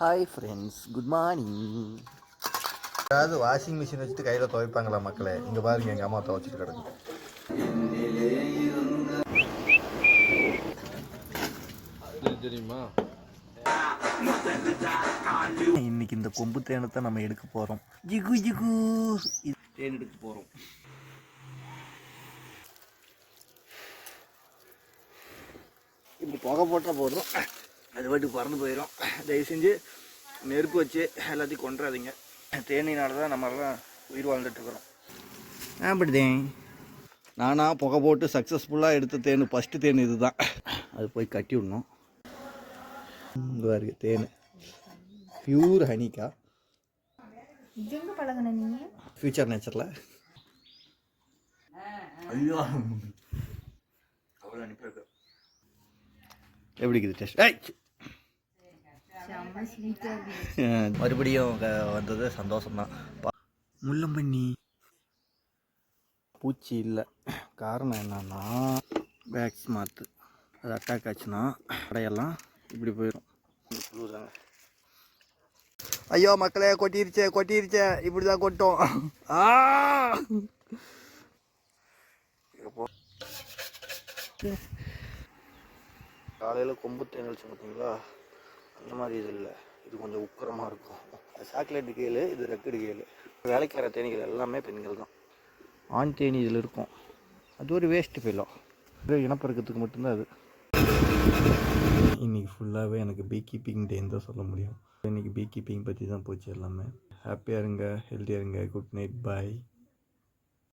Hi friends, good morning. அதாவது washing machine வச்சுட்டு கையில் துவைப்பாங்களா மக்களே? இங்கே பாருங்க, எங்கள் அம்மா துவைச்சிட்டு கிடக்கு. தெரியுமா, இன்னைக்கு இந்த கொம்பு தேனத்தை நம்ம எடுக்க போகிறோம். ஜிகு ஜிகு தேன் எடுக்க போகிறோம். இப்படி புகை போட்டால் போதும், அது வாட்டி பறந்து போயிடும். தயவு செஞ்சு நெருப்பு வச்சு எல்லாத்தையும் கொண்டுறாதீங்க. தேனினால தான் நம்மளாம் உயிர் வாழ்ந்துட்டுருக்குறோம். அப்படிதேன் நானாக புகை போட்டு சக்ஸஸ்ஃபுல்லாக எடுத்த தேன், ஃபஸ்ட்டு தேன் இது தான். அது போய் கட்டி விடணும். இங்கே இருக்கு தேன், பியூர் ஹனிக்கா. ஃபியூச்சர் நேச்சரில். ஐயோ அவ்வளோ அனுப்பியிருக்கு. எப்படி இருக்குது டேஸ்ட்? மறுபடியும் வந்தது சந்தோஷம்தான். முள்ளம்பண்ணி பூச்சி இல்லை. காரணம் என்னன்னா பேக்ஸ் மாற்று. அது அட்டாக் ஆச்சுன்னா கடையெல்லாம் இப்படி போயிடும். ஐயோ மக்களே, கொட்டிருச்சே இப்படி தான் கொட்டும். காலையில் கொம்பு தேன் வச்சு பார்த்தீங்களா, அந்த மாதிரி இது இல்லை. இது கொஞ்சம் உக்கரமாக இருக்கும். சாக்லேட்டு கேளு, இது ரெக்கடு கேளு. வேலைக்கார தேனீகள் எல்லாமே பெண்கள் தான். ஆண் தேனி இதில் இருக்கும். அது ஒரு வேஸ்ட்டு ஃபெயிலும். இனப்பெருக்கத்துக்கு மட்டும்தான் அது. இன்றைக்கி ஃபுல்லாகவே எனக்கு பீ கீப்பிங் டேன்னு தான் சொல்ல முடியும். இன்றைக்கி பீ கீப்பிங் பற்றி தான் போச்சு எல்லாமே. ஹாப்பியாக இருங்க, ஹெல்த்தியாக இருங்க. குட் நைட், பாய்.